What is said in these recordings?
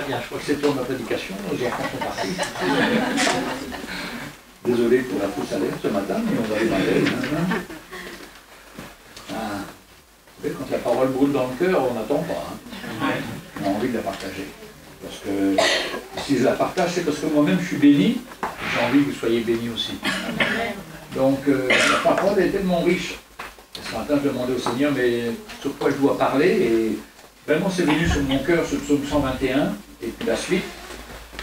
Très bien, je crois que c'est pour ma prédication, nos enfants sont partis. Désolé pour la fausse alerte ce matin, mais on va démarrer. Ah. Vous savez, quand la parole brûle dans le cœur, on n'attend pas. Hein. On a envie de la partager. Parce que si je la partage, c'est parce que moi-même je suis béni, j'ai envie que vous soyez bénis aussi. Donc la parole est tellement riche. Ce matin, je demandais au Seigneur, mais sur quoi je dois parler, et vraiment c'est venu sur mon cœur ce psaume 121, et puis la suite.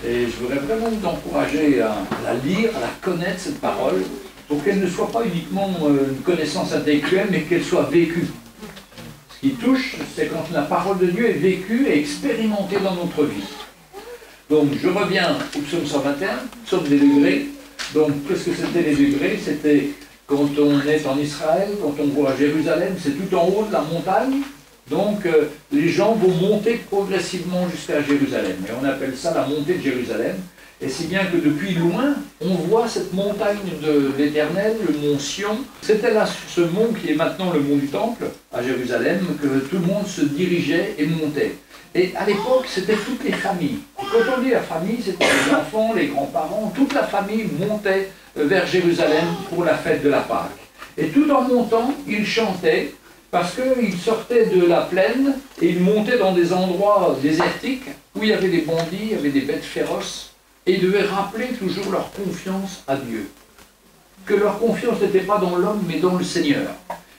Et je voudrais vraiment vous encourager à la lire, à la connaître, cette parole, pour qu'elle ne soit pas uniquement une connaissance intellectuelle, mais qu'elle soit vécue. Ce qui touche, c'est quand la parole de Dieu est vécue et expérimentée dans notre vie. Donc je reviens au psaume 121, psaume des degrés. Donc qu'est-ce que c'était les degrés? C'était quand on est en Israël, quand on voit Jérusalem, c'est tout en haut de la montagne. Donc les gens vont monter progressivement jusqu'à Jérusalem. Et on appelle ça la montée de Jérusalem. Et si bien que depuis loin, on voit cette montagne de l'Éternel, le mont Sion. C'était là, ce mont qui est maintenant le mont du Temple, à Jérusalem, que tout le monde se dirigeait et montait. Et à l'époque, c'était toutes les familles. Et quand on dit la famille, c'était les enfants, les grands-parents, toute la famille montait vers Jérusalem pour la fête de la Pâque. Et tout en montant, ils chantaient, parce qu'ils sortaient de la plaine et ils montaient dans des endroits désertiques où il y avait des bandits, il y avait des bêtes féroces, et ils devaient rappeler toujours leur confiance à Dieu. Que leur confiance n'était pas dans l'homme, mais dans le Seigneur.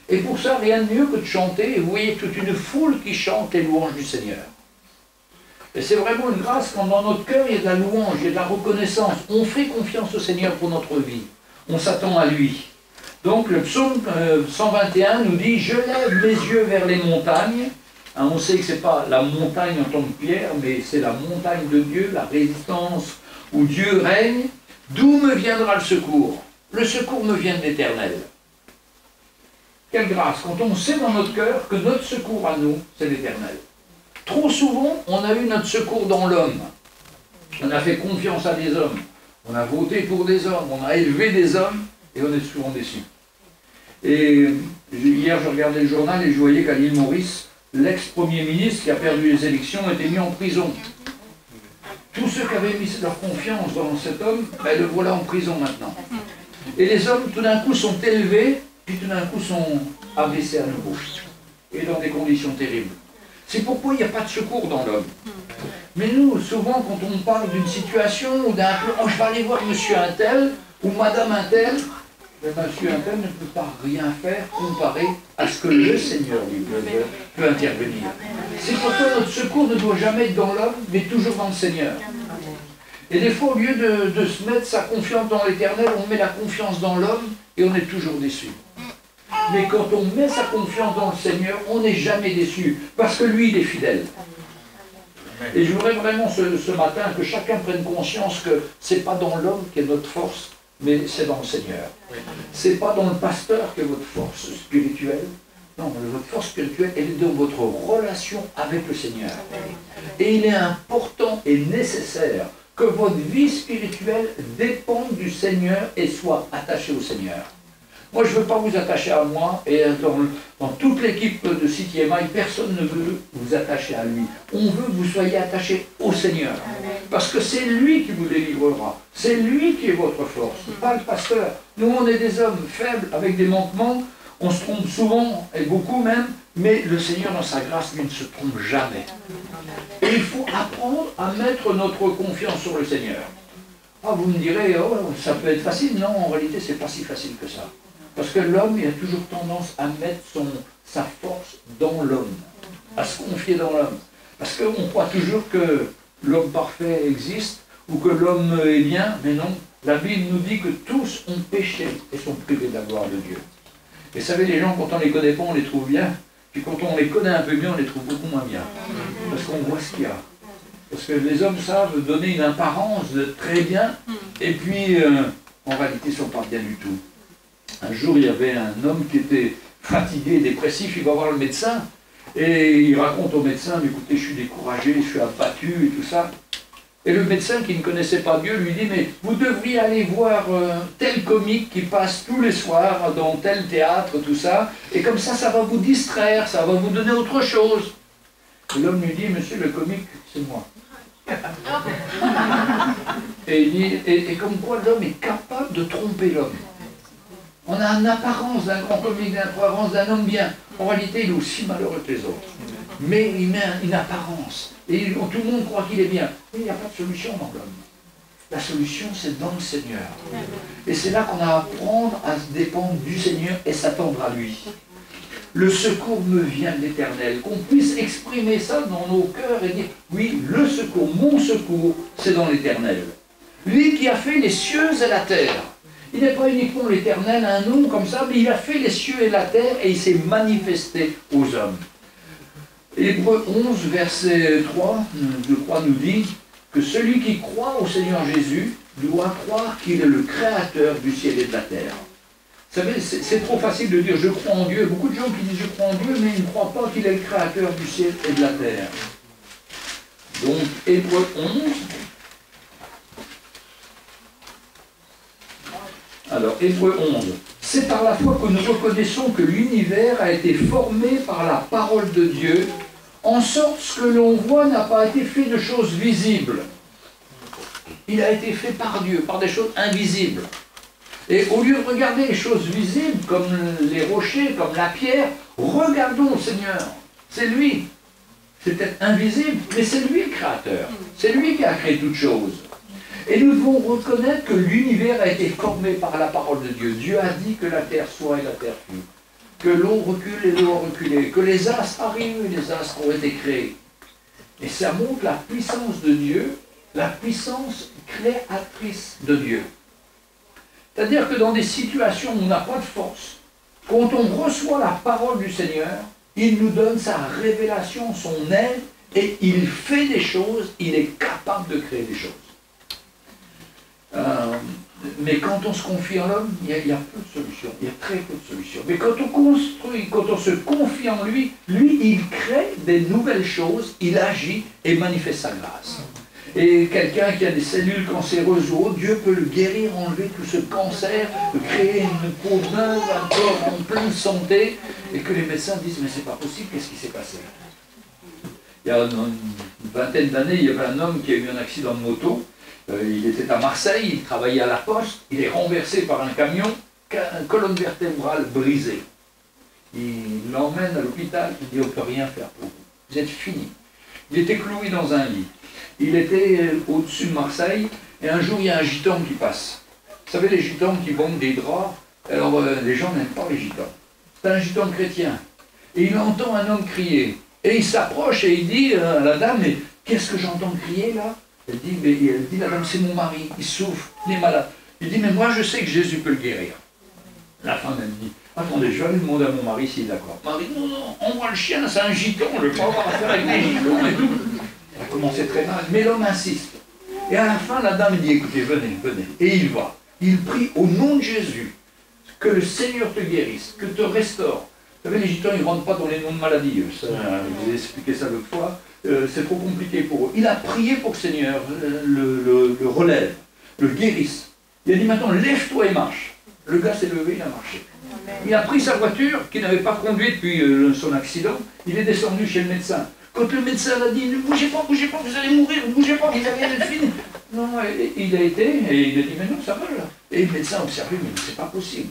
Et pour ça, rien de mieux que de chanter, et vous voyez toute une foule qui chante les louanges du Seigneur. Et c'est vraiment une grâce quand dans notre cœur il y a de la louange, il y a de la reconnaissance. On fait confiance au Seigneur pour notre vie. On s'attend à lui. Donc le psaume 121 nous dit « Je lève les yeux vers les montagnes ». Hein, on sait que ce n'est pas la montagne en tant que pierre, mais c'est la montagne de Dieu, la résistance où Dieu règne. D'où me viendra le secours? Le secours me vient de l'Éternel. Quelle grâce, quand on sait dans notre cœur que notre secours à nous, c'est l'Éternel. Trop souvent, on a eu notre secours dans l'homme. On a fait confiance à des hommes. On a voté pour des hommes. On a élevé des hommes. Et on est souvent déçus. Et hier, je regardais le journal et je voyais qu'à l'île Maurice, l'ex-premier ministre qui a perdu les élections était mis en prison. Tous ceux qui avaient mis leur confiance dans cet homme, ben, le voilà en prison maintenant. Et les hommes, tout d'un coup, sont élevés, puis tout d'un coup, sont abaissés à nouveau. Et dans des conditions terribles. C'est pourquoi il n'y a pas de secours dans l'homme. Mais nous, souvent, quand on parle d'une situation ou d'un plan, oh, je vais aller voir monsieur un tel ou madame un tel, mais monsieur un tel ne peut pas rien faire comparé à ce que le Seigneur lui peut intervenir. C'est pourquoi notre secours ne doit jamais être dans l'homme, mais toujours dans le Seigneur. Et des fois, au lieu de se mettre sa confiance dans l'Éternel, on met la confiance dans l'homme et on est toujours déçu. Mais quand on met sa confiance dans le Seigneur, on n'est jamais déçu, parce que lui, il est fidèle. Et je voudrais vraiment ce matin que chacun prenne conscience que ce n'est pas dans l'homme qu'est notre force, mais c'est dans le Seigneur. Ce n'est pas dans le pasteur que votre force spirituelle. Non, votre force spirituelle, elle est dans votre relation avec le Seigneur. Et il est important et nécessaire que votre vie spirituelle dépende du Seigneur et soit attachée au Seigneur. Moi, je ne veux pas vous attacher à moi, et dans toute l'équipe de CTMI, personne ne veut vous attacher à lui. On veut que vous soyez attachés au Seigneur. Parce que c'est lui qui vous délivrera. C'est lui qui est votre force, pas le pasteur. Nous, on est des hommes faibles, avec des manquements. On se trompe souvent, et beaucoup même, mais le Seigneur, dans sa grâce, lui ne se trompe jamais. Et il faut apprendre à mettre notre confiance sur le Seigneur. Ah, vous me direz, oh, ça peut être facile. Non, en réalité, ce n'est pas si facile que ça. Parce que l'homme, il a toujours tendance à mettre sa force dans l'homme, à se confier dans l'homme. Parce qu'on croit toujours que l'homme parfait existe, ou que l'homme est bien, mais non. La Bible nous dit que tous ont péché et sont privés de la gloire de Dieu. Et vous savez, les gens, quand on ne les connaît pas, on les trouve bien. Puis quand on les connaît un peu mieux, on les trouve beaucoup moins bien. Parce qu'on voit ce qu'il y a. Parce que les hommes savent donner une apparence de très bien, et puis en réalité, ils ne sont pas bien du tout. Un jour, il y avait un homme qui était fatigué, dépressif, il va voir le médecin, et il raconte au médecin, écoutez, je suis découragé, je suis abattu, et tout ça. Et le médecin qui ne connaissait pas Dieu lui dit, mais vous devriez aller voir tel comique qui passe tous les soirs dans tel théâtre, tout ça, et comme ça va vous distraire, ça va vous donner autre chose. Et l'homme lui dit, monsieur le comique, c'est moi. Et il dit, et comme quoi l'homme est capable de tromper l'homme. On a une apparence d'un grand comique, d'une apparence d'un homme bien. En réalité, il est aussi malheureux que les autres. Mais il met une apparence. Et tout le monde croit qu'il est bien. Mais il n'y a pas de solution dans l'homme. La solution, c'est dans le Seigneur. Et c'est là qu'on a à apprendre à se dépendre du Seigneur et s'attendre à lui. Le secours me vient de l'Éternel. Qu'on puisse exprimer ça dans nos cœurs et dire, oui, le secours, mon secours, c'est dans l'Éternel. Lui qui a fait les cieux et la terre. Il n'est pas uniquement l'Éternel, un nom comme ça, mais il a fait les cieux et la terre et il s'est manifesté aux hommes. Hébreux 11, verset 3, je crois, nous dit que celui qui croit au Seigneur Jésus doit croire qu'il est le créateur du ciel et de la terre. Vous savez, c'est trop facile de dire je crois en Dieu. Beaucoup de gens qui disent je crois en Dieu, mais ils ne croient pas qu'il est le créateur du ciel et de la terre. Donc, Hébreux 11. Alors, Hébreux 11. C'est par la foi que nous reconnaissons que l'univers a été formé par la parole de Dieu, en sorte que ce que l'on voit n'a pas été fait de choses visibles. Il a été fait par Dieu, par des choses invisibles. Et au lieu de regarder les choses visibles, comme les rochers, comme la pierre, regardons le Seigneur. C'est lui. C'est peut-être invisible, mais c'est lui le créateur. C'est lui qui a créé toutes choses. Et nous devons reconnaître que l'univers a été formé par la parole de Dieu. Dieu a dit que la terre soit et la terre fut. Que l'eau recule et l'eau a reculé. Que les astres arrivent et les astres ont été créés. Et ça montre la puissance de Dieu, la puissance créatrice de Dieu. C'est-à-dire que dans des situations où on n'a pas de force, quand on reçoit la parole du Seigneur, il nous donne sa révélation, son aide, et il fait des choses, il est capable de créer des choses. Mais quand on se confie en l'homme, il y a peu de solutions, il y a très peu de solutions. Mais quand on construit, quand on se confie en lui, il crée des nouvelles choses, il agit et manifeste sa grâce. Et quelqu'un qui a des cellules cancéreuses ou autres, Dieu peut le guérir, enlever tout ce cancer, créer une peau neuve, un corps en pleine santé, et que les médecins disent, mais c'est pas possible, qu'est-ce qui s'est passé? Il y a une vingtaine d'années, il y avait un homme qui a eu un accident de moto, il était à Marseille, il travaillait à la poste, il est renversé par un camion, colonne vertébrale brisée. Il l'emmène à l'hôpital, il dit, on ne peut rien faire pour vous, vous êtes fini. Il était cloué dans un lit. Il était au-dessus de Marseille, et un jour, il y a un gitan qui passe. Vous savez, les gitans qui bombent des draps, alors les gens n'aiment pas les gitans. C'est un gitan chrétien. Et il entend un homme crier. Et il s'approche et il dit à la dame, mais qu'est-ce que j'entends crier là? Elle dit, la dame, c'est mon mari, il souffre, il est malade. Il dit, mais moi je sais que Jésus peut le guérir. La femme, elle dit, attendez, je vais aller demander à mon mari s'il est d'accord. Marie, non, non, envoie le chien, c'est un gitan, je ne vais pas avoir affaire avec les gitans et tout. Elle a commencé très mal, mais l'homme insiste. Et à la fin, la dame dit, écoutez, venez, venez. Et il va. Il prie au nom de Jésus, que le Seigneur te guérisse, que te restaure. Vous savez, les gitans, ils ne rentrent pas dans les noms de maladies. Ça, je vous ai expliqué ça l'autre fois. C'est trop compliqué pour eux. Il a prié pour que le Seigneur le relève, le guérisse. Il a dit maintenant, lève-toi et marche. Le gars s'est levé, il a marché. Il a pris sa voiture, qu'il n'avait pas conduite depuis son accident. Il est descendu chez le médecin. Quand le médecin a dit, ne bougez pas, vous allez mourir, ne bougez pas, vous allez être fini. Non, il a été, et il a dit, mais non, ça va là. Et le médecin a observé, mais c'est pas possible.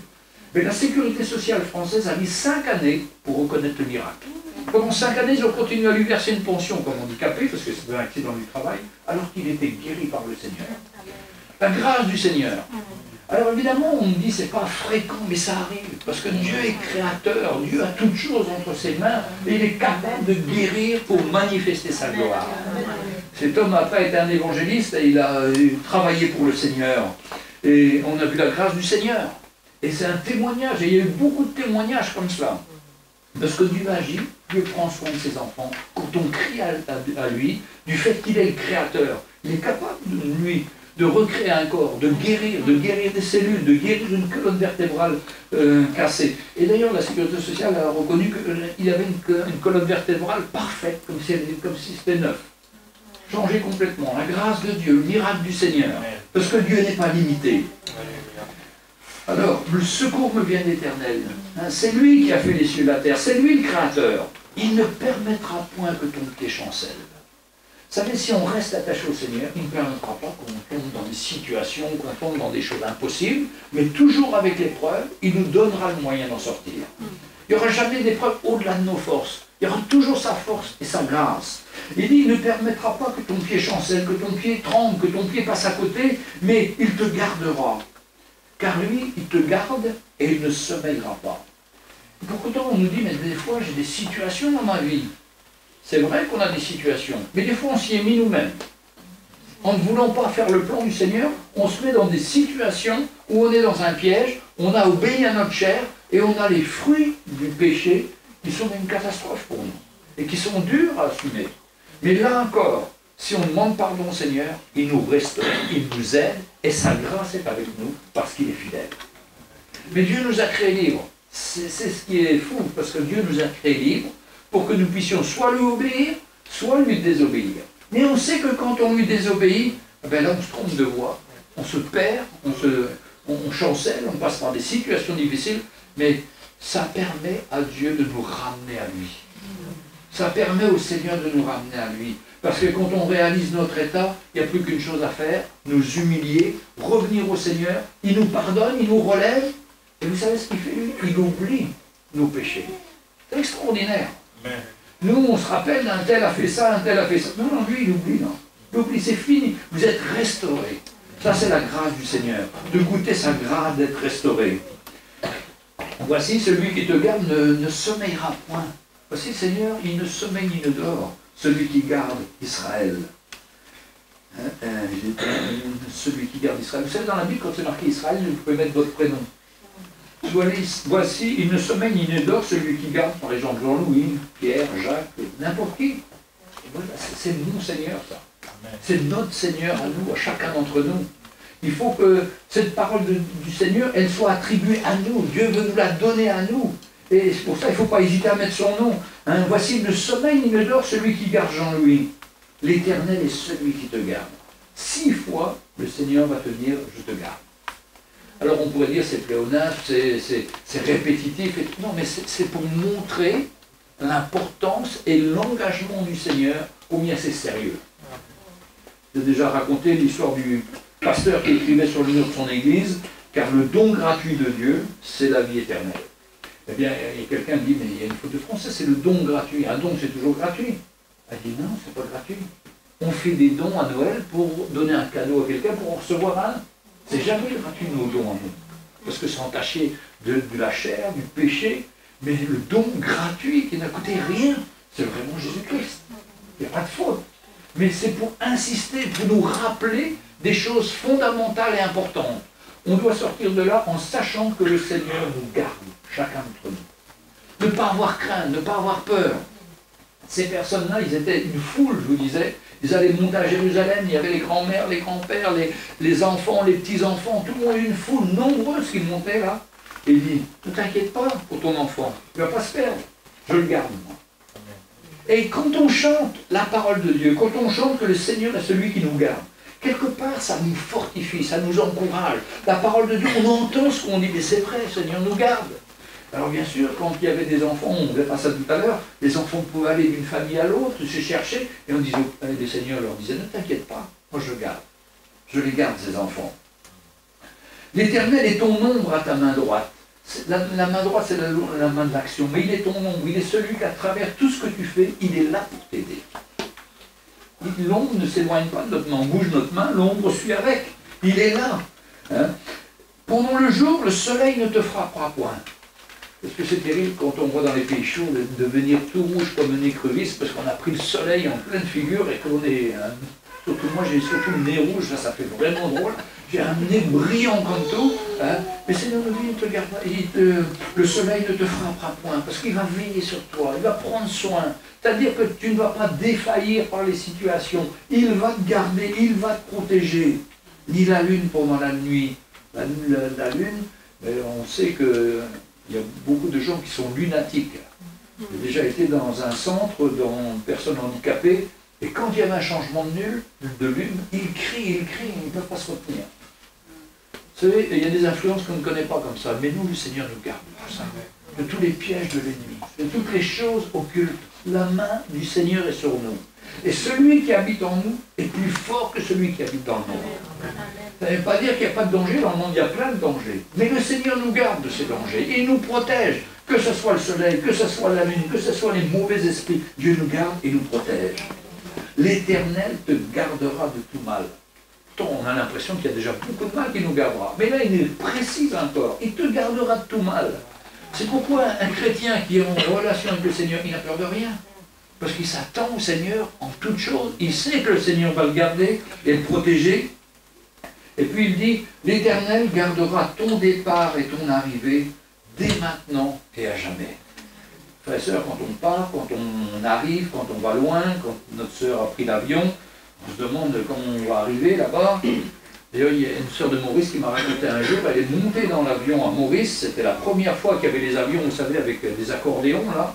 Mais la sécurité sociale française a mis 5 années pour reconnaître le miracle. Pendant 5 années, ils ont continué à lui verser une pension comme handicapé, parce que c'était un accident du travail, alors qu'il était guéri par le Seigneur. La grâce du Seigneur. Alors évidemment, on me dit, c'est pas fréquent, mais ça arrive, parce que Dieu est créateur, Dieu a toutes choses entre ses mains, et il est capable de guérir pour manifester sa gloire. Cet homme après été un évangéliste, et il a travaillé pour le Seigneur, et on a vu la grâce du Seigneur. Et c'est un témoignage, et il y a eu beaucoup de témoignages comme cela. Parce que Dieu agit, Dieu prend soin de ses enfants. Quand on crie à lui, du fait qu'il est le créateur, il est capable de lui de recréer un corps, de guérir des cellules, de guérir une colonne vertébrale cassée. Et d'ailleurs, la sécurité sociale a reconnu qu'il avait une colonne vertébrale parfaite, comme si c'était neuf. Changé complètement. La grâce de Dieu, le miracle du Seigneur. Parce que Dieu n'est pas limité. Alors, le secours me vient de l'Éternel. C'est lui qui a fait les cieux et la terre. C'est lui le Créateur. Il ne permettra point que ton pied chancelle. Vous savez, si on reste attaché au Seigneur, il ne permettra pas qu'on tombe dans des situations, qu'on tombe dans des choses impossibles, mais toujours avec l'épreuve, il nous donnera le moyen d'en sortir. Il n'y aura jamais d'épreuve au-delà de nos forces. Il y aura toujours sa force et sa grâce. Il dit, il ne permettra pas que ton pied chancelle, que ton pied tremble, que ton pied passe à côté, mais il te gardera. Car lui, il te garde et il ne sommeillera pas. Pourtant, on nous dit, mais des fois, j'ai des situations dans ma vie. C'est vrai qu'on a des situations, mais des fois, on s'y est mis nous-mêmes. En ne voulant pas faire le plan du Seigneur, on se met dans des situations où on est dans un piège, on a obéi à notre chair, et on a les fruits du péché qui sont une catastrophe pour nous, et qui sont durs à assumer. Mais là encore, si on demande pardon au Seigneur, il nous restaure, il nous aide, et sa grâce est avec nous, parce qu'il est fidèle. Mais Dieu nous a créés libres. C'est ce qui est fou, parce que Dieu nous a créés libres, pour que nous puissions soit lui obéir, soit lui désobéir. Mais on sait que quand on lui désobéit, ben là on se trompe de voie, on se perd, on chancelle, on passe par des situations difficiles, mais ça permet à Dieu de nous ramener à lui. Ça permet au Seigneur de nous ramener à lui. Parce que quand on réalise notre état, il n'y a plus qu'une chose à faire, nous humilier, revenir au Seigneur, il nous pardonne, il nous relève, et vous savez ce qu'il fait lui? Il oublie nos péchés. C'est extraordinaire. Nous, on se rappelle, un tel a fait ça, un tel a fait ça. Non, non, lui, il oublie, non. Il oublie, c'est fini. Vous êtes restaurés. Ça, c'est la grâce du Seigneur. De goûter sa grâce d'être restauré. Voici, celui qui te garde ne sommeillera point. Voici, le Seigneur, il ne sommeille ni ne dort. Celui qui garde Israël. Celui qui garde Israël. Vous savez, dans la Bible, quand c'est marqué Israël, vous pouvez mettre votre prénom. Voici, il ne sommeille ni ne dort, celui qui garde, par exemple, Jean-Louis, Pierre, Jacques, n'importe qui. Voilà, c'est mon Seigneur, ça. C'est notre Seigneur à nous, à chacun d'entre nous. Il faut que cette parole du Seigneur, elle soit attribuée à nous. Dieu veut nous la donner à nous. Et c'est pour ça qu'il ne faut pas hésiter à mettre son nom. Hein, voici, il ne sommeille ni ne dort, celui qui garde Jean-Louis. L'Éternel est celui qui te garde. 6 fois, le Seigneur va te dire, je te garde. Alors on pourrait dire c'est pléonasme, c'est répétitif. Non, mais c'est pour montrer l'importance et l'engagement du Seigneur, combien c'est sérieux. J'ai déjà raconté l'histoire du pasteur qui écrivait sur le mur de son église, car le don gratuit de Dieu, c'est la vie éternelle. Eh bien, il y a quelqu'un qui dit, mais il y a une faute de français, c'est le don gratuit. Un don, c'est toujours gratuit. Elle dit, non, c'est pas gratuit. On fait des dons à Noël pour donner un cadeau à quelqu'un pour en recevoir un. C'est jamais gratuit nos dons à nous. Parce que c'est entaché de la chair, du péché, mais le don gratuit qui n'a coûté rien, c'est vraiment Jésus-Christ. Il n'y a pas de faute. Mais c'est pour insister, pour nous rappeler des choses fondamentales et importantes. On doit sortir de là en sachant que le Seigneur nous garde, chacun d'entre nous. Ne pas avoir crainte, ne pas avoir peur. Ces personnes-là, ils étaient une foule, je vous disais. Ils allaient monter à Jérusalem, il y avait les grands-mères, les grands-pères, les enfants, les petits-enfants, tout le monde, une foule nombreuse qui montait là. Et il dit, ne t'inquiète pas pour ton enfant, il ne va pas se perdre, je le garde moi. Et quand on chante la parole de Dieu, quand on chante que le Seigneur est celui qui nous garde, quelque part ça nous fortifie, ça nous encourage. La parole de Dieu, on entend ce qu'on dit, mais c'est vrai, le Seigneur nous garde. Alors bien sûr, quand il y avait des enfants, on verra ça tout à l'heure, les enfants pouvaient aller d'une famille à l'autre, se chercher, et on disait, le Seigneur leur disait, ne t'inquiète pas, moi je garde. Je les garde, ces enfants. L'Éternel est ton ombre à ta main droite. La main droite, c'est la main de l'action, mais il est ton ombre, il est celui qu'à travers tout ce que tu fais, il est là pour t'aider. L'ombre ne s'éloigne pas de notre main, on bouge notre main, l'ombre suit avec. Il est là. Hein. Pendant le jour, le soleil ne te frappera point. Parce que c'est terrible quand on voit dans les pays chauds de devenir tout rouge comme une écrevisse parce qu'on a pris le soleil en pleine figure et qu'on est... surtout moi j'ai surtout le nez rouge, ça fait vraiment drôle. J'ai un nez brillant comme tout. Hein, mais Seigneur de vie, il te garde, le soleil ne te frappera point parce qu'il va veiller sur toi, il va prendre soin. C'est-à-dire que tu ne vas pas défaillir par les situations. Il va te garder, il va te protéger. Ni la lune pendant la nuit. La lune, on sait que... Il y a beaucoup de gens qui sont lunatiques. J'ai déjà été dans un centre de personnes handicapées, et quand il y avait un changement de lune, ils crient, ils ne peuvent pas se retenir. Vous savez, il y a des influences qu'on ne connaît pas comme ça, mais nous, le Seigneur nous garde de ça, de tous les pièges de l'ennemi, de toutes les choses occultes. La main du Seigneur est sur nous. Et celui qui habite en nous est plus fort que celui qui habite dans le monde. Ça ne veut pas dire qu'il n'y a pas de danger dans le monde, il y a plein de dangers. Mais le Seigneur nous garde de ces dangers. Il nous protège, que ce soit le soleil, que ce soit la lune, que ce soit les mauvais esprits. Dieu nous garde et nous protège. L'Éternel te gardera de tout mal. On a l'impression qu'il y a déjà beaucoup de mal qui nous gardera. Mais là, il précise encore. Il te gardera de tout mal. C'est pourquoi un chrétien qui est en relation avec le Seigneur, il n'a peur de rien. Parce qu'il s'attend au Seigneur en toutes choses. Il sait que le Seigneur va le garder et le protéger. Et puis il dit, l'Éternel gardera ton départ et ton arrivée dès maintenant et à jamais. Frères et sœurs, quand on part, quand on arrive, quand on va loin, quand notre sœur a pris l'avion, on se demande comment on va arriver là-bas. D'ailleurs, il y a une sœur de Maurice qui m'a raconté un jour, elle est montée dans l'avion à Maurice, c'était la première fois qu'il y avait les avions, vous savez, avec des accordéons là.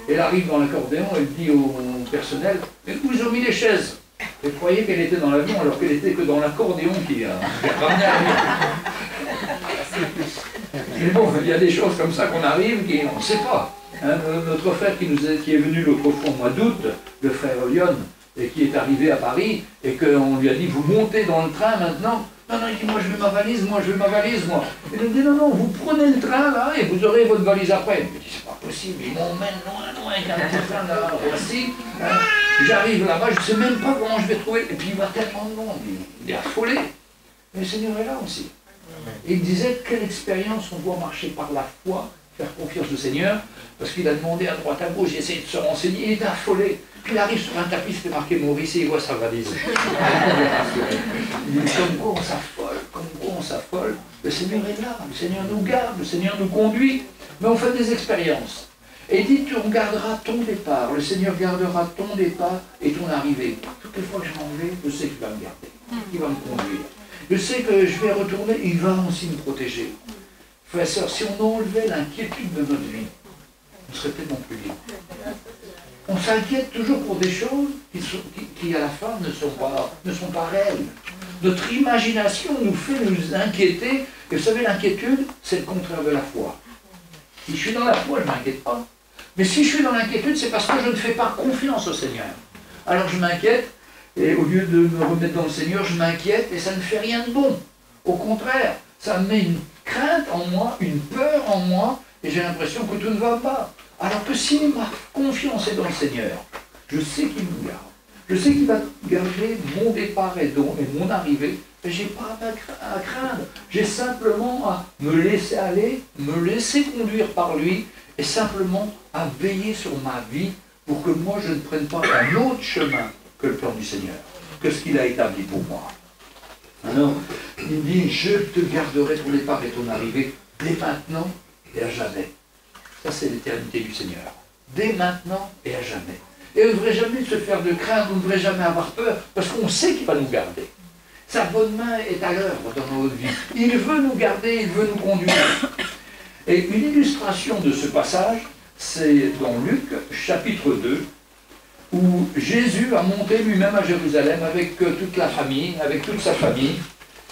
Elle arrive dans l'accordéon, elle dit au personnel, mais où ils ont mis les chaises? Elle croyait qu'elle était dans l'avion alors qu'elle était que dans l'accordéon qui a ramené l'avion. Mais bon, il y a des choses comme ça qu'on arrive, on ne sait pas. Hein, notre frère qui est venu l'autre fois au mois d'août, le frère Lyon, et qui est arrivé à Paris, et qu'on lui a dit, vous montez dans le train maintenant? Non, non, il dit, moi je veux ma valise, moi je veux ma valise, moi. Il nous dit, non, non, vous prenez le train là, et vous aurez votre valise après. Il me dit, c'est pas possible, ils m'emmènent loin, loin, avec un petit train là, voici. Hein. J'arrive là-bas, je ne sais même pas comment je vais trouver. Et puis il voit tellement de monde, il est affolé. Mais le Seigneur est là aussi. Et il disait, quelle expérience on doit marcher par la foi, faire confiance au Seigneur, parce qu'il a demandé à droite à gauche, il essaie de se renseigner, il est affolé. Puis il arrive sur un tapis, c'était marqué Maurice, et il voit sa valise. Il dit, comme quoi on s'affole, comme quoi on s'affole. Le Seigneur est là, le Seigneur nous garde, le Seigneur nous conduit, mais on fait des expériences. Et il dit, tu regarderas ton départ, le Seigneur gardera ton départ et ton arrivée. Toutes les fois que je m'en vais, je sais qu'il va me garder, qu'il va me conduire. Je sais que je vais retourner, il va aussi me protéger. Frères et sœurs, si on enlevait l'inquiétude de notre vie, on serait tellement plus libre. On s'inquiète toujours pour des choses qui à la fin ne sont pas réelles. Notre imagination nous fait nous inquiéter. Et vous savez, l'inquiétude, c'est le contraire de la foi. Si je suis dans la foi, je ne m'inquiète pas. Mais si je suis dans l'inquiétude, c'est parce que je ne fais pas confiance au Seigneur. Alors je m'inquiète, et au lieu de me remettre dans le Seigneur, je m'inquiète, et ça ne fait rien de bon. Au contraire, ça met une crainte en moi, une peur en moi, et j'ai l'impression que tout ne va pas. Alors que si ma confiance est dans le Seigneur, je sais qu'il nous garde. Je sais qu'il va garder mon départ et mon arrivée, et je n'ai pas à craindre. J'ai simplement à me laisser aller, me laisser conduire par lui, et simplement à veiller sur ma vie pour que moi je ne prenne pas un autre chemin que le plan du Seigneur, que ce qu'il a établi pour moi. Alors, il dit, je te garderai ton départ et ton arrivée dès maintenant et à jamais. Ça, c'est l'éternité du Seigneur. Dès maintenant et à jamais. Et on ne devrait jamais se faire de crainte, on ne devrait jamais avoir peur, parce qu'on sait qu'il va nous garder. Sa bonne main est à l'œuvre dans notre vie. Il veut nous garder, il veut nous conduire. Et une illustration de ce passage, c'est dans Luc, chapitre 2, où Jésus a monté lui-même à Jérusalem avec toute la famille, avec toute sa famille,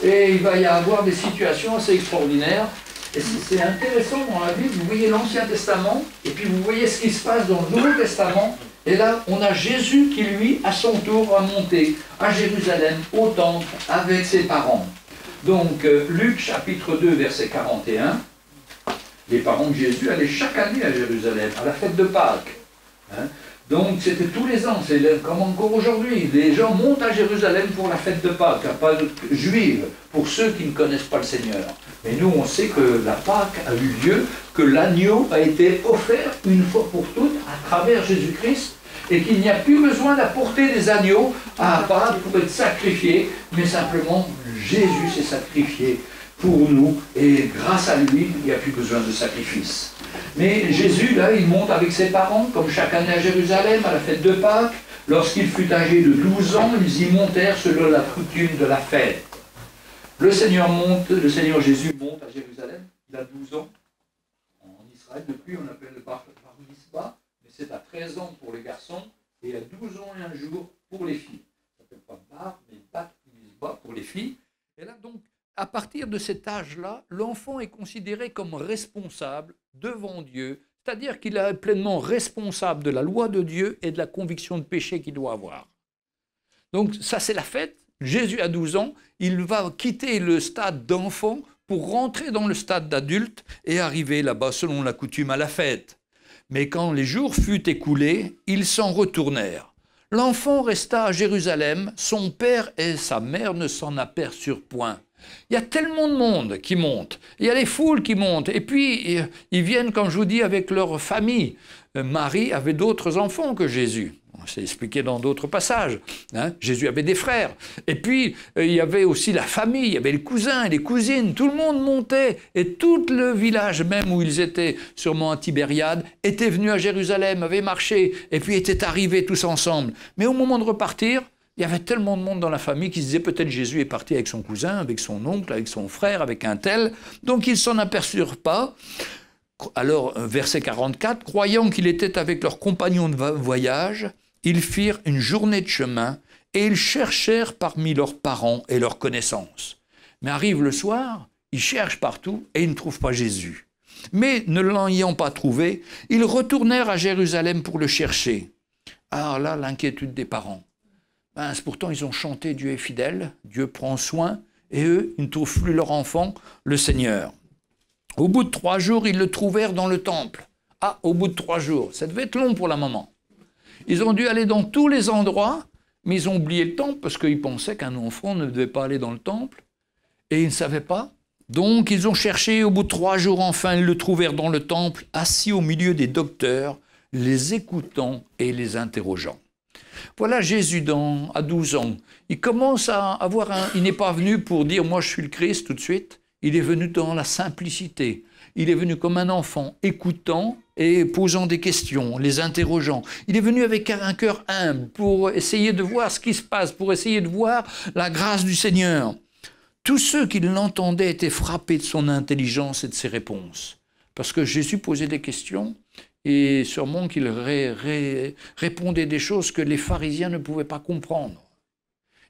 et il va y avoir des situations assez extraordinaires. Et c'est intéressant dans la Bible, vous voyez l'Ancien Testament, et puis vous voyez ce qui se passe dans le Nouveau Testament, et là, on a Jésus qui, lui, à son tour, va monter à Jérusalem, au temple, avec ses parents. Donc, Luc, chapitre 2, verset 41, les parents de Jésus allaient chaque année à Jérusalem, à la fête de Pâques. Hein. Donc, c'était tous les ans, c'est comme encore aujourd'hui. Les gens montent à Jérusalem pour la fête de Pâques, la Pâque juive, pour ceux qui ne connaissent pas le Seigneur. Mais nous, on sait que la Pâque a eu lieu, que l'agneau a été offert une fois pour toutes à travers Jésus-Christ, et qu'il n'y a plus besoin d'apporter des agneaux à Pâques pour être sacrifiés, mais simplement Jésus s'est sacrifié pour nous, et grâce à lui, il n'y a plus besoin de sacrifice. Mais Jésus, là, il monte avec ses parents, comme chaque année à Jérusalem, à la fête de Pâques. Lorsqu'il fut âgé de 12 ans, ils y montèrent selon la coutume de la fête. Le Seigneur Jésus monte à Jérusalem, il a 12 ans. En Israël, depuis, on appelle le bar mitzvah, mais c'est à 13 ans pour les garçons, et à 12 ans et un jour pour les filles. Ça ne s'appelle pas bar, mais bat mitzvah pour les filles. Et là, donc, à partir de cet âge-là, l'enfant est considéré comme responsable devant Dieu, c'est-à-dire qu'il est pleinement responsable de la loi de Dieu et de la conviction de péché qu'il doit avoir. Donc ça, c'est la fête. Jésus a 12 ans, il va quitter le stade d'enfant pour rentrer dans le stade d'adulte et arriver là-bas, selon la coutume, à la fête. Mais quand les jours furent écoulés, ils s'en retournèrent. L'enfant resta à Jérusalem, son père et sa mère ne s'en aperçurent point. Il y a tellement de monde qui monte, il y a les foules qui montent, et puis ils viennent, comme je vous dis, avec leur famille. Marie avait d'autres enfants que Jésus. C'est expliqué dans d'autres passages. Hein. Jésus avait des frères. Et puis, il y avait aussi la famille, il y avait les cousins et les cousines. Tout le monde montait. Et tout le village, même où ils étaient, sûrement à Tibériade, était venu à Jérusalem, avait marché, et puis étaient arrivés tous ensemble. Mais au moment de repartir, il y avait tellement de monde dans la famille qui se disait peut-être Jésus est parti avec son cousin, avec son oncle, avec son frère, avec un tel. Donc, ils ne s'en aperçurent pas. Alors, verset 44, croyant qu'il était avec leurs compagnons de voyage, ils firent une journée de chemin et ils cherchèrent parmi leurs parents et leurs connaissances. Mais arrive le soir, ils cherchent partout et ils ne trouvent pas Jésus. Mais ne l'ayant pas trouvé, ils retournèrent à Jérusalem pour le chercher. Alors là, l'inquiétude des parents. Pourtant, ils ont chanté « Dieu est fidèle, Dieu prend soin » et eux, ils ne trouvent plus leur enfant, le Seigneur. Au bout de 3 jours, ils le trouvèrent dans le temple. Ah, au bout de 3 jours, ça devait être long pour la maman. Ils ont dû aller dans tous les endroits, mais ils ont oublié le temple parce qu'ils pensaient qu'un enfant ne devait pas aller dans le temple. Et ils ne savaient pas. Donc ils ont cherché, au bout de 3 jours, enfin, ils le trouvèrent dans le temple, assis au milieu des docteurs, les écoutant et les interrogeant. Voilà Jésus à 12 ans. Il commence à avoir il n'est pas venu pour dire « moi je suis le Christ » tout de suite. Il est venu dans la simplicité. Il est venu comme un enfant, écoutant et posant des questions, les interrogeant. Il est venu avec un cœur humble pour essayer de voir ce qui se passe, pour essayer de voir la grâce du Seigneur. Tous ceux qui l'entendaient étaient frappés de son intelligence et de ses réponses. Parce que Jésus posait des questions et sûrement qu'il répondait des choses que les pharisiens ne pouvaient pas comprendre.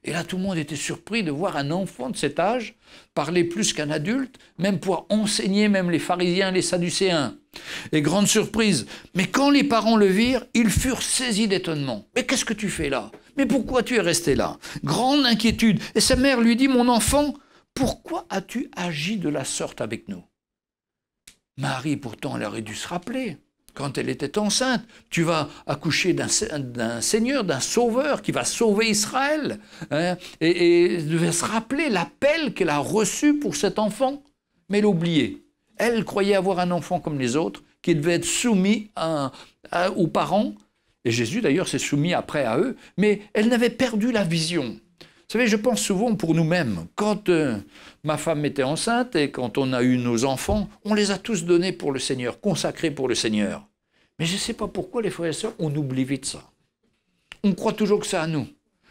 Et là, tout le monde était surpris de voir un enfant de cet âge parler plus qu'un adulte, même pouvoir enseigner même les pharisiens et les sadducéens. Et grande surprise, mais quand les parents le virent, ils furent saisis d'étonnement. « Mais qu'est-ce que tu fais là? Mais pourquoi tu es resté là ?» Grande inquiétude. Et sa mère lui dit « Mon enfant, pourquoi as-tu agi de la sorte avec nous ?» Marie, pourtant, elle aurait dû se rappeler. Quand elle était enceinte, tu vas accoucher d'un Seigneur, d'un Sauveur qui va sauver Israël. Hein, et elle devait se rappeler l'appel qu'elle a reçu pour cet enfant. Mais elle oubliait. Elle croyait avoir un enfant comme les autres, qui devait être soumis aux parents. Et Jésus, d'ailleurs, s'est soumis après à eux. Mais elle n'avait perdu la vision. Vous savez, je pense souvent pour nous-mêmes. Quand ma femme était enceinte et quand on a eu nos enfants, on les a tous donnés pour le Seigneur, consacrés pour le Seigneur. Mais je ne sais pas pourquoi les frères et sœurs, on oublie vite ça. On croit toujours que c'est à nous,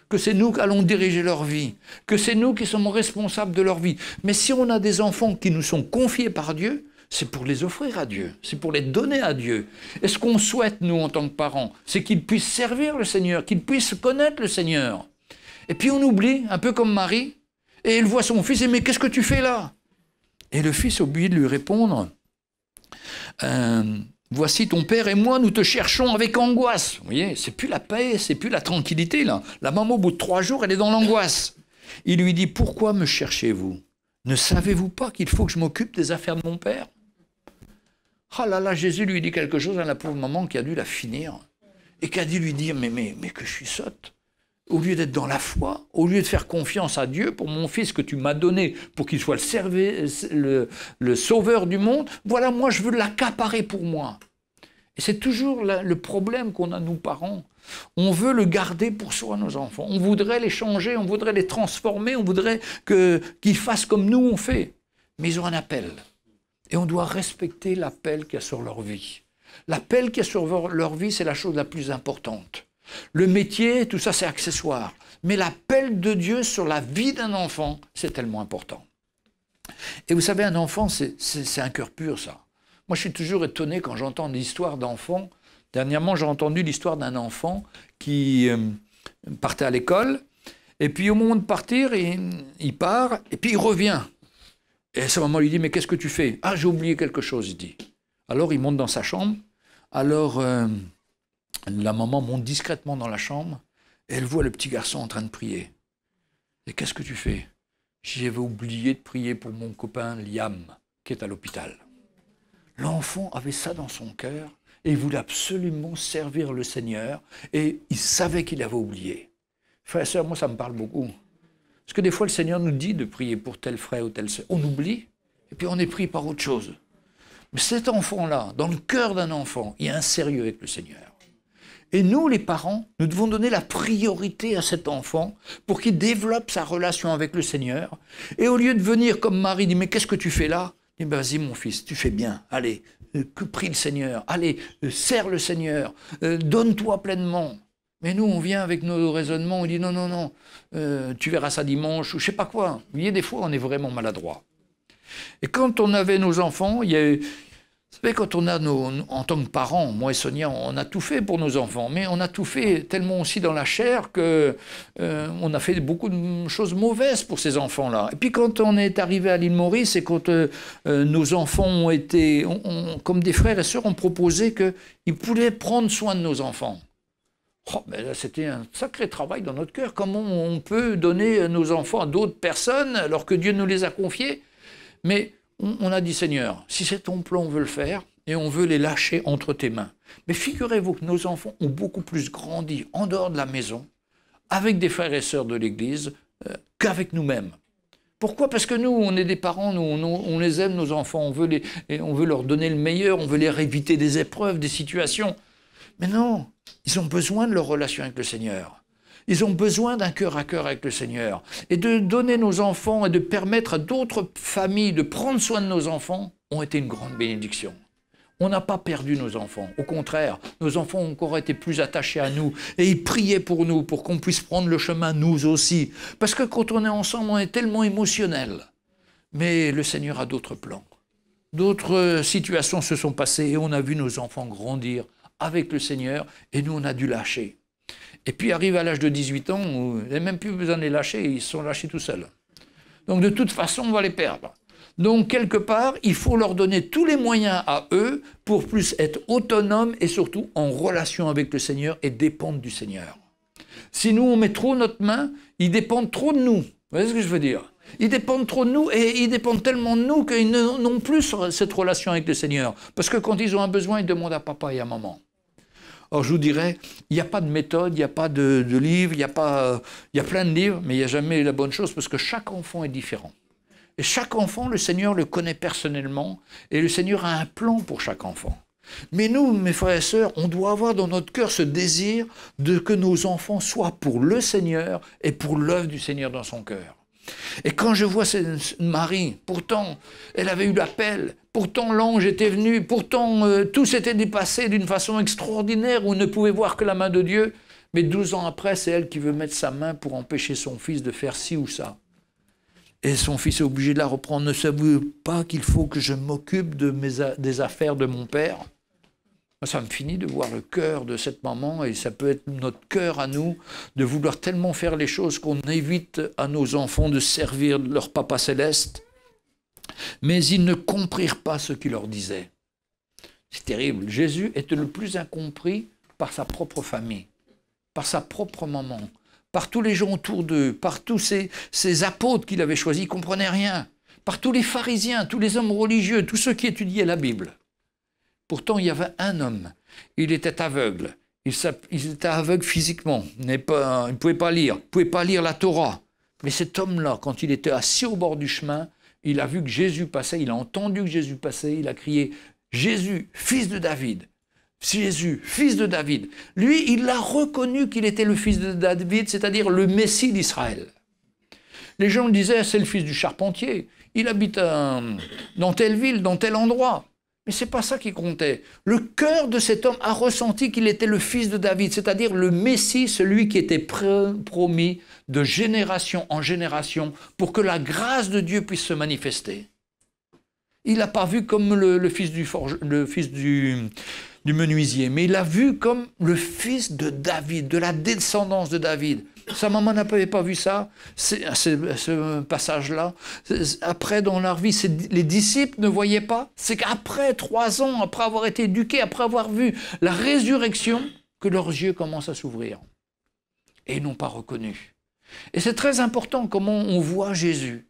que c'est nous qui allons diriger leur vie, que c'est nous qui sommes responsables de leur vie. Mais si on a des enfants qui nous sont confiés par Dieu, c'est pour les offrir à Dieu, c'est pour les donner à Dieu. Et ce qu'on souhaite, nous, en tant que parents, c'est qu'ils puissent servir le Seigneur, qu'ils puissent connaître le Seigneur. Et puis on oublie, un peu comme Marie, et elle voit son fils et « mais qu'est-ce que tu fais là ?» Et le fils oublie de lui répondre « Voici ton père et moi, nous te cherchons avec angoisse. » Vous voyez, c'est plus la paix, c'est plus la tranquillité là. La maman, au bout de 3 jours, elle est dans l'angoisse. Il lui dit « Pourquoi me cherchez-vous? Ne savez-vous pas qu'il faut que je m'occupe des affaires de mon père ?» Ah là là, Jésus lui dit quelque chose à la pauvre maman qui a dû la finir et qui a dû lui dire « mais que je suis sotte. Au lieu d'être dans la foi, au lieu de faire confiance à Dieu pour mon fils que tu m'as donné, pour qu'il soit le sauveur du monde, voilà, moi je veux l'accaparer pour moi. » Et c'est toujours le problème qu'on a, nous parents. On veut le garder pour soi, nos enfants. On voudrait les changer, on voudrait les transformer, on voudrait qu'ils fassent comme nous on fait. Mais ils ont un appel. Et on doit respecter l'appel qu'il y a sur leur vie. L'appel qu'il y a sur leur vie, c'est la chose la plus importante. Le métier, tout ça, c'est accessoire. Mais l'appel de Dieu sur la vie d'un enfant, c'est tellement important. Et vous savez, un enfant, c'est un cœur pur, ça. Moi, je suis toujours étonné quand j'entends l'histoire d'enfants. Dernièrement, j'ai entendu l'histoire d'un enfant qui partait à l'école. Et puis, au moment de partir, il part, et puis il revient. Et sa maman lui dit « mais qu'est-ce que tu fais ?»« Ah, j'ai oublié quelque chose », il dit. Alors, il monte dans sa chambre. Alors... la maman monte discrètement dans la chambre Et elle voit le petit garçon en train de prier. Et qu'est-ce que tu fais? J'avais oublié de prier pour mon copain Liam, qui est à l'hôpital. L'enfant avait ça dans son cœur et il voulait absolument servir le Seigneur et il savait qu'il avait oublié. Frères et sœurs, moi ça me parle beaucoup. Parce que des fois le Seigneur nous dit de prier pour tel frère ou telle sœur. On oublie et puis on est pris par autre chose. Mais cet enfant-là, dans le cœur d'un enfant, il y a un sérieux avec le Seigneur. Et nous, les parents, nous devons donner la priorité à cet enfant pour qu'il développe sa relation avec le Seigneur. Et au lieu de venir comme Marie, dit, mais qu'est-ce que tu fais là? Il dit, ben, vas-y mon fils, tu fais bien, allez, prie le Seigneur, allez, sers le Seigneur, donne-toi pleinement. Mais nous, on vient avec nos raisonnements, on dit, non, non, non, tu verras ça dimanche, ou je sais pas quoi. Vous voyez, des fois, on est vraiment maladroit. Et quand on avait nos enfants, il y a eu... Vous savez, quand on a en tant que parents, moi et Sonia, on a tout fait pour nos enfants, mais on a tout fait tellement aussi dans la chair que on a fait beaucoup de choses mauvaises pour ces enfants-là. Et puis quand on est arrivé à l'île Maurice et quand nos enfants ont été, comme des frères et sœurs, ont proposé qu'ils pouvaient prendre soin de nos enfants. Oh, ben là, c'était un sacré travail dans notre cœur. Comment on peut donner nos enfants à d'autres personnes alors que Dieu nous les a confiés? Mais on a dit, Seigneur, si c'est ton plan, on veut le faire, et on veut les lâcher entre tes mains. Mais figurez-vous que nos enfants ont beaucoup plus grandi en dehors de la maison, avec des frères et sœurs de l'Église, qu'avec nous-mêmes. Pourquoi? Parce que nous, on est des parents, on les aime, nos enfants, on veut leur donner le meilleur, on veut leur éviter des épreuves, des situations. Mais non, ils ont besoin de leur relation avec le Seigneur. Ils ont besoin d'un cœur à cœur avec le Seigneur. Et de donner nos enfants et de permettre à d'autres familles de prendre soin de nos enfants ont été une grande bénédiction. On n'a pas perdu nos enfants. Au contraire, nos enfants ont encore été plus attachés à nous. Et ils priaient pour nous, pour qu'on puisse prendre le chemin nous aussi. Parce que quand on est ensemble, on est tellement émotionnel. Mais le Seigneur a d'autres plans. D'autres situations se sont passées et on a vu nos enfants grandir avec le Seigneur et nous, on a dû lâcher. Et puis arrive à l'âge de 18 ans, où ils n'avaient même plus besoin de les lâcher, ils se sont lâchés tout seuls. Donc de toute façon, on va les perdre. Donc quelque part, il faut leur donner tous les moyens à eux pour plus être autonomes et surtout en relation avec le Seigneur et dépendre du Seigneur. Si nous, on met trop notre main, ils dépendent trop de nous. Vous voyez ce que je veux dire? Ils dépendent trop de nous et ils dépendent tellement de nous qu'ils n'ont plus cette relation avec le Seigneur. Parce que quand ils ont un besoin, ils demandent à papa et à maman. Alors je vous dirais, il n'y a pas de méthode, il n'y a pas de livre, il y a plein de livres, mais il n'y a jamais la bonne chose parce que chaque enfant est différent. Et chaque enfant, le Seigneur le connaît personnellement et le Seigneur a un plan pour chaque enfant. Mais nous, mes frères et sœurs, on doit avoir dans notre cœur ce désir de que nos enfants soient pour le Seigneur et pour l'œuvre du Seigneur dans son cœur. Et quand je vois Marie, pourtant, elle avait eu l'appel, pourtant l'ange était venu, pourtant tout s'était dépassé d'une façon extraordinaire où on ne pouvait voir que la main de Dieu, mais 12 ans après, c'est elle qui veut mettre sa main pour empêcher son fils de faire ci ou ça. Et son fils est obligé de la reprendre. Ne savez-vous pas qu'il faut que je m'occupe des affaires de mon père? Ça me finit de voir le cœur de cette maman, et ça peut être notre cœur à nous, de vouloir tellement faire les choses qu'on évite à nos enfants de servir leur papa céleste. Mais ils ne comprirent pas ce qu'il leur disait. C'est terrible. Jésus était le plus incompris par sa propre famille, par sa propre maman, par tous les gens autour d'eux, par tous ces apôtres qu'il avait choisis, ils ne comprenaient rien, par tous les pharisiens, tous les hommes religieux, tous ceux qui étudiaient la Bible. Pourtant, il y avait un homme, il était aveugle, il était aveugle physiquement, il ne pouvait pas lire, il ne pouvait pas lire la Torah. Mais cet homme-là, quand il était assis au bord du chemin, il a vu que Jésus passait, il a entendu que Jésus passait, il a crié « Jésus, fils de David !» Jésus, fils de David. Lui, il a reconnu qu'il était le fils de David, c'est-à-dire le Messie d'Israël. Les gens disaient « c'est le fils du charpentier, il habite dans telle ville, dans tel endroit ». Mais ce n'est pas ça qui comptait. Le cœur de cet homme a ressenti qu'il était le fils de David, c'est-à-dire le Messie, celui qui était promis de génération en génération pour que la grâce de Dieu puisse se manifester. Il n'a pas vu comme le fils du menuisier, mais il l'a vu comme le fils de David, de la descendance de David. Sa maman n'avait pas vu ça, ce passage-là. Après, dans leur vie, les disciples ne voyaient pas. C'est qu'après 3 ans, après avoir été éduqués, après avoir vu la résurrection, que leurs yeux commencent à s'ouvrir. et ils n'ont pas reconnu. Et c'est très important comment on voit Jésus.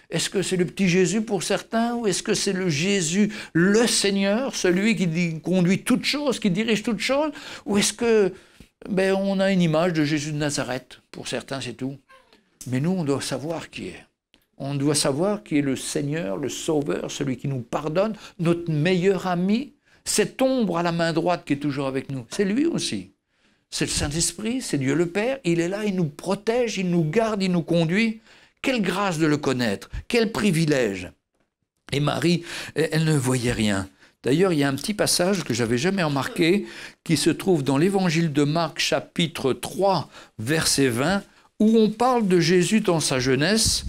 Est-ce que c'est le petit Jésus pour certains ou est-ce que c'est le Jésus, le Seigneur, celui qui conduit toutes choses, qui dirige toutes choses, ou est-ce que on a une image de Jésus de Nazareth? Pour certains, c'est tout. Mais nous, on doit savoir qui est. On doit savoir qui est le Seigneur, le Sauveur, celui qui nous pardonne, notre meilleur ami, cette ombre à la main droite qui est toujours avec nous. C'est lui aussi. C'est le Saint-Esprit, c'est Dieu le Père. Il est là, il nous protège, il nous garde, il nous conduit. Quelle grâce de le connaître, quel privilège. Et Marie, elle ne voyait rien. D'ailleurs, il y a un petit passage que je n'avais jamais remarqué, qui se trouve dans l'évangile de Marc, chapitre 3, verset 20, où on parle de Jésus dans sa jeunesse,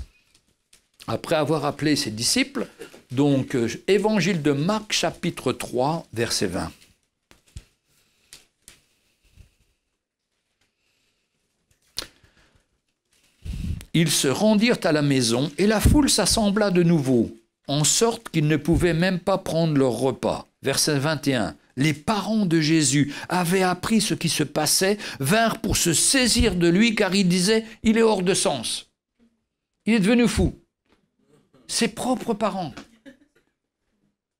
après avoir appelé ses disciples. Donc, évangile de Marc, chapitre 3, verset 20. Ils se rendirent à la maison, et la foule s'assembla de nouveau, en sorte qu'ils ne pouvaient même pas prendre leur repas. Verset 21. Les parents de Jésus avaient appris ce qui se passait, vinrent pour se saisir de lui, car ils disaient « il est hors de sens ». Il est devenu fou. Ses propres parents. Vous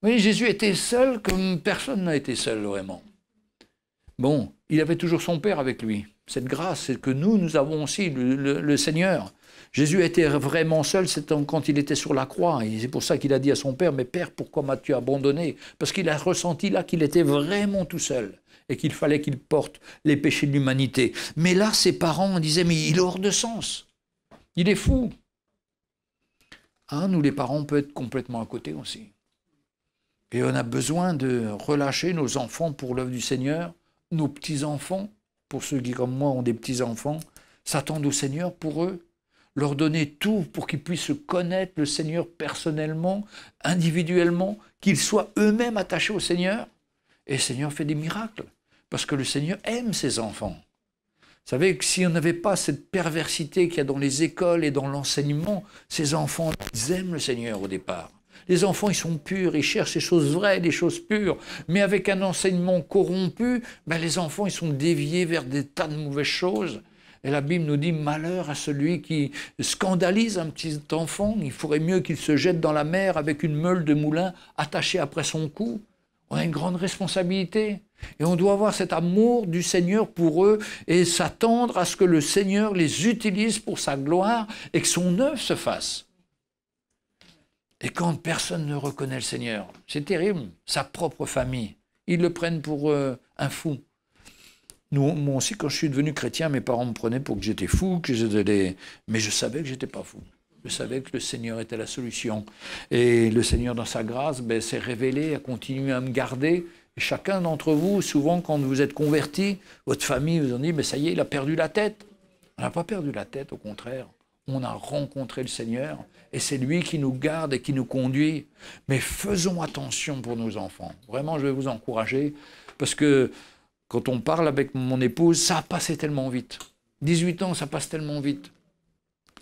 voyez, Jésus était seul comme personne n'a été seul vraiment. Bon, il avait toujours son Père avec lui. Cette grâce, c'est que nous avons aussi le Seigneur. Jésus était vraiment seul, c'est quand il était sur la croix. Et c'est pour ça qu'il a dit à son Père, « Mais Père, pourquoi m'as-tu abandonné ?» Parce qu'il a ressenti là qu'il était vraiment tout seul et qu'il fallait qu'il porte les péchés de l'humanité. Mais là, ses parents disaient, « Mais il est hors de sens. Il est fou. » Nous, les parents, on peut être complètement à côté aussi. Et on a besoin de relâcher nos enfants pour l'œuvre du Seigneur, nos petits-enfants, pour ceux qui, comme moi, ont des petits-enfants, s'attendent au Seigneur pour eux, leur donner tout pour qu'ils puissent connaître le Seigneur personnellement, individuellement, qu'ils soient eux-mêmes attachés au Seigneur. Et le Seigneur fait des miracles, parce que le Seigneur aime ses enfants. Vous savez que si on n'avait pas cette perversité qu'il y a dans les écoles et dans l'enseignement, ces enfants, ils aiment le Seigneur au départ. Les enfants, ils sont purs, ils cherchent les choses vraies, les choses pures. Mais avec un enseignement corrompu, les enfants, ils sont déviés vers des tas de mauvaises choses. Et la Bible nous dit, malheur à celui qui scandalise un petit enfant, il faudrait mieux qu'il se jette dans la mer avec une meule de moulin attachée après son cou. On a une grande responsabilité. Et on doit avoir cet amour du Seigneur pour eux et s'attendre à ce que le Seigneur les utilise pour sa gloire et que son œuvre se fasse. Et quand personne ne reconnaît le Seigneur, c'est terrible, sa propre famille, ils le prennent pour un fou. Moi aussi, quand je suis devenu chrétien, mes parents me prenaient pour que j'étais fou, mais je savais que je n'étais pas fou. Je savais que le Seigneur était la solution. Et le Seigneur, dans sa grâce, s'est révélé, a continué à me garder. Et chacun d'entre vous, souvent, quand vous êtes converti, votre famille vous en dit, ça y est, il a perdu la tête. On n'a pas perdu la tête, au contraire. On a rencontré le Seigneur et c'est lui qui nous garde et qui nous conduit. Mais faisons attention pour nos enfants. Vraiment, je vais vous encourager parce que quand on parle avec mon épouse, ça a passé tellement vite. 18 ans, ça passe tellement vite.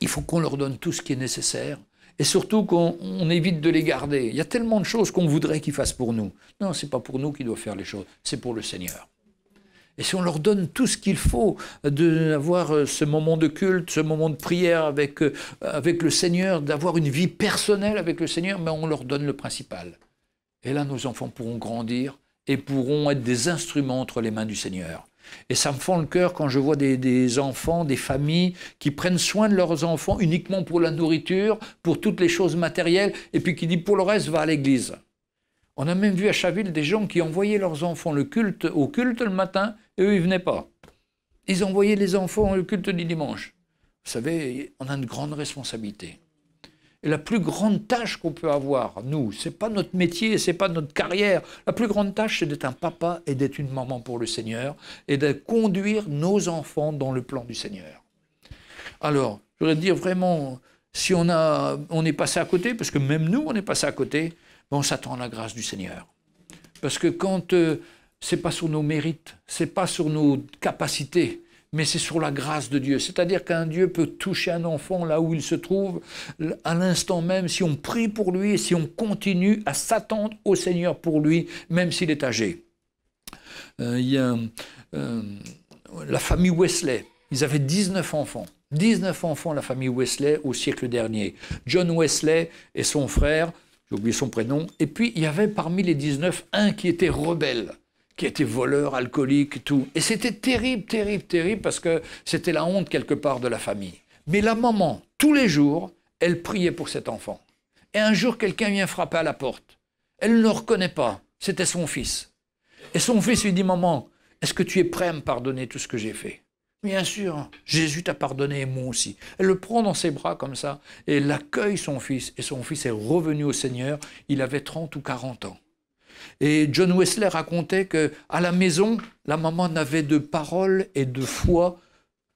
Il faut qu'on leur donne tout ce qui est nécessaire et surtout qu'on évite de les garder. Il y a tellement de choses qu'on voudrait qu'ils fassent pour nous. Non, ce n'est pas pour nous qu'ils doivent faire les choses, c'est pour le Seigneur. Et si on leur donne tout ce qu'il faut, d'avoir ce moment de culte, ce moment de prière avec le Seigneur, d'avoir une vie personnelle avec le Seigneur, mais on leur donne le principal. Et là, nos enfants pourront grandir et pourront être des instruments entre les mains du Seigneur. Et ça me fend le cœur quand je vois des enfants, des familles qui prennent soin de leurs enfants uniquement pour la nourriture, pour toutes les choses matérielles, et puis qui disent pour le reste, va à l'église. On a même vu à Chaville des gens qui envoyaient leurs enfants au culte le matin, et eux, ils ne venaient pas. Ils envoyaient les enfants au culte du dimanche. Vous savez, on a une grande responsabilité. Et la plus grande tâche qu'on peut avoir, nous, ce n'est pas notre métier, ce n'est pas notre carrière. La plus grande tâche, c'est d'être un papa et d'être une maman pour le Seigneur et de conduire nos enfants dans le plan du Seigneur. Alors, je voudrais dire vraiment, si on est passé à côté, parce que même nous, on est passé à côté, on s'attend à la grâce du Seigneur. Parce que quand ce n'est pas sur nos mérites, ce n'est pas sur nos capacités, mais c'est sur la grâce de Dieu. C'est-à-dire qu'un Dieu peut toucher un enfant là où il se trouve, à l'instant même, si on prie pour lui et si on continue à s'attendre au Seigneur pour lui, même s'il est âgé. Il y a la famille Wesley. Ils avaient 19 enfants. 19 enfants, la famille Wesley, au siècle dernier. John Wesley et son frère, j'ai oublié son prénom, et puis il y avait parmi les 19 un qui était rebelle, qui était voleur, alcoolique, tout. Et c'était terrible, terrible, terrible, parce que c'était la honte quelque part de la famille. Mais la maman, tous les jours, elle priait pour cet enfant. Et un jour, quelqu'un vient frapper à la porte. Elle ne le reconnaît pas, c'était son fils. Et son fils lui dit, maman, est-ce que tu es prêt à me pardonner tout ce que j'ai fait? Bien sûr, Jésus t'a pardonné et moi aussi. Elle le prend dans ses bras comme ça et elle accueille son fils. Et son fils est revenu au Seigneur, il avait 30 ou 40 ans. Et John Wesley racontait qu'à la maison, la maman n'avait de parole et de foi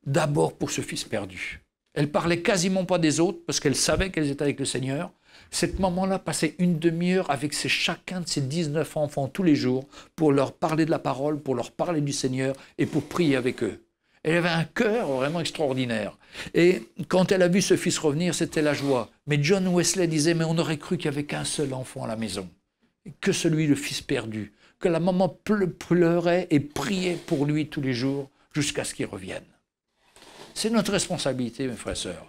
d'abord pour ce fils perdu. Elle parlait quasiment pas des autres parce qu'elle savait qu'elles étaient avec le Seigneur. Cette maman-là passait une demi-heure avec chacun de ses 19 enfants tous les jours pour leur parler de la parole, pour leur parler du Seigneur et pour prier avec eux. Elle avait un cœur vraiment extraordinaire. Et quand elle a vu ce fils revenir, c'était la joie. Mais John Wesley disait, mais on aurait cru qu'il n'y avait qu'un seul enfant à la maison, que celui, le fils perdu, que la maman pleurait et priait pour lui tous les jours jusqu'à ce qu'il revienne. C'est notre responsabilité, mes frères et sœurs,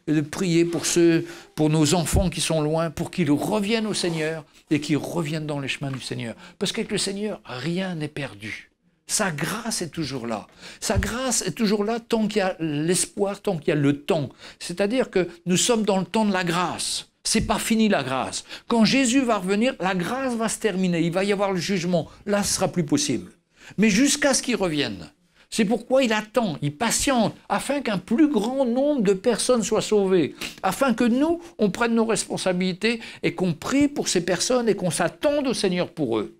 de prier pour nos enfants qui sont loin, pour qu'ils reviennent au Seigneur et qu'ils reviennent dans les chemins du Seigneur. Parce qu'avec le Seigneur, rien n'est perdu. Sa grâce est toujours là. Sa grâce est toujours là tant qu'il y a l'espoir, tant qu'il y a le temps. C'est-à-dire que nous sommes dans le temps de la grâce. C'est pas fini la grâce. Quand Jésus va revenir, la grâce va se terminer. Il va y avoir le jugement. Là, ce sera plus possible. Mais jusqu'à ce qu'il revienne. C'est pourquoi il attend, il patiente, afin qu'un plus grand nombre de personnes soient sauvées, afin que nous, on prenne nos responsabilités et qu'on prie pour ces personnes et qu'on s'attende au Seigneur pour eux.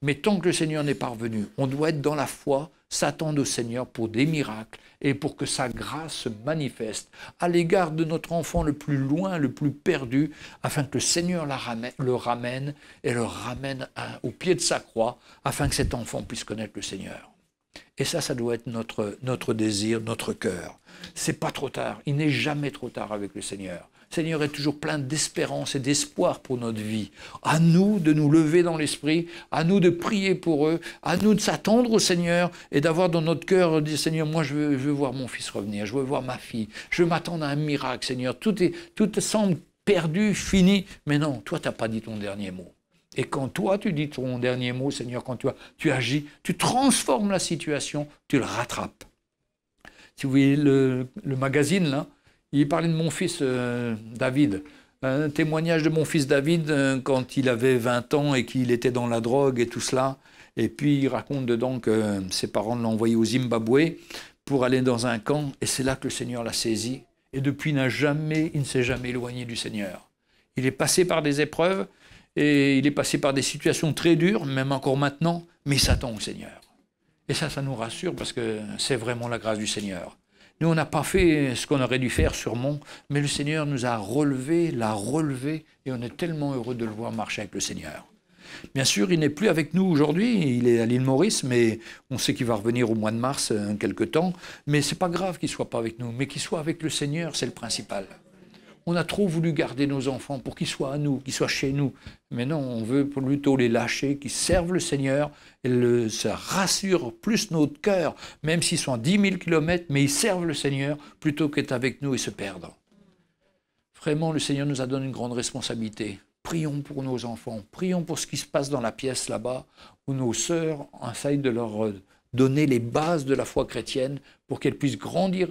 Mais tant que le Seigneur n'est pas revenu, on doit être dans la foi, s'attendre au Seigneur pour des miracles et pour que sa grâce se manifeste à l'égard de notre enfant le plus loin, le plus perdu, afin que le Seigneur le ramène et le ramène au pied de sa croix, afin que cet enfant puisse connaître le Seigneur. Et ça doit être notre désir, notre cœur. C'est pas trop tard, il n'est jamais trop tard avec le Seigneur. Le Seigneur est toujours plein d'espérance et d'espoir pour notre vie. À nous de nous lever dans l'esprit, à nous de prier pour eux, à nous de s'attendre au Seigneur et d'avoir dans notre cœur, dire Seigneur, moi je veux voir mon fils revenir, je veux voir ma fille, je veux m'attendre à un miracle, Seigneur. Tout semble perdu, fini, mais non, toi tu n'as pas dit ton dernier mot. Et quand toi tu dis ton dernier mot, Seigneur, quand tu agis, tu transformes la situation, tu le rattrapes. Si vous voyez le magazine là, il parlait de mon fils David, un témoignage de mon fils David quand il avait 20 ans et qu'il était dans la drogue et tout cela. Et puis il raconte dedans que ses parents l'ont envoyé au Zimbabwe pour aller dans un camp. Et c'est là que le Seigneur l'a saisi. Et depuis, il ne s'est jamais éloigné du Seigneur. Il est passé par des épreuves et il est passé par des situations très dures, même encore maintenant, mais il s'attend au Seigneur. Et ça nous rassure parce que c'est vraiment la grâce du Seigneur. Nous, on n'a pas fait ce qu'on aurait dû faire sûrement, mais le Seigneur nous a l'a relevé, et on est tellement heureux de le voir marcher avec le Seigneur. Bien sûr, il n'est plus avec nous aujourd'hui, il est à l'île Maurice, mais on sait qu'il va revenir au mois de mars, quelque temps, mais ce n'est pas grave qu'il ne soit pas avec nous, mais qu'il soit avec le Seigneur, c'est le principal. On a trop voulu garder nos enfants pour qu'ils soient à nous, qu'ils soient chez nous. Mais non, on veut plutôt les lâcher, qu'ils servent le Seigneur. Et ça rassure plus notre cœur, même s'ils sont à 10 000 kilomètres, mais ils servent le Seigneur plutôt qu'être avec nous et se perdre. Vraiment, le Seigneur nous a donné une grande responsabilité. Prions pour nos enfants, prions pour ce qui se passe dans la pièce là-bas, où nos sœurs essayent de leur donner les bases de la foi chrétienne pour qu'ils puissent grandir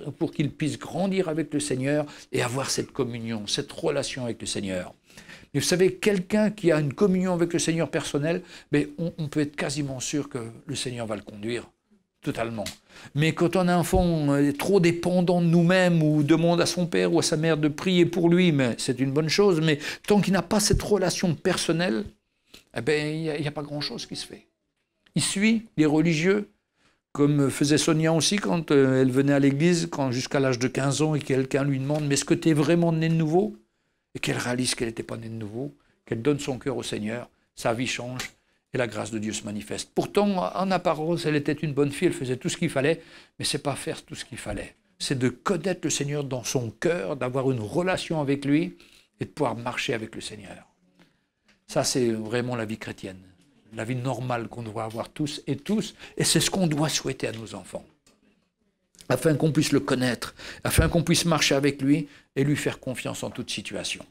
avec le Seigneur et avoir cette communion, cette relation avec le Seigneur. Mais vous savez, quelqu'un qui a une communion avec le Seigneur personnelle, on peut être quasiment sûr que le Seigneur va le conduire totalement. Mais quand un enfant est trop dépendant de nous-mêmes ou demande à son père ou à sa mère de prier pour lui, mais c'est une bonne chose, mais tant qu'il n'a pas cette relation personnelle, il n'y a pas grand-chose qui se fait. Il suit les religieux, comme faisait Sonia aussi quand elle venait à l'église, jusqu'à l'âge de 15 ans, et quelqu'un lui demande « Mais est-ce que tu es vraiment né de nouveau ?» Et qu'elle réalise qu'elle n'était pas née de nouveau, qu'elle donne son cœur au Seigneur, sa vie change, et la grâce de Dieu se manifeste. Pourtant, en apparence, elle était une bonne fille, elle faisait tout ce qu'il fallait, mais ce n'est pas faire tout ce qu'il fallait. C'est de connaître le Seigneur dans son cœur, d'avoir une relation avec lui, et de pouvoir marcher avec le Seigneur. Ça, c'est vraiment la vie chrétienne. La vie normale qu'on doit avoir tous, et c'est ce qu'on doit souhaiter à nos enfants. afin qu'on puisse le connaître, afin qu'on puisse marcher avec lui et lui faire confiance en toute situation.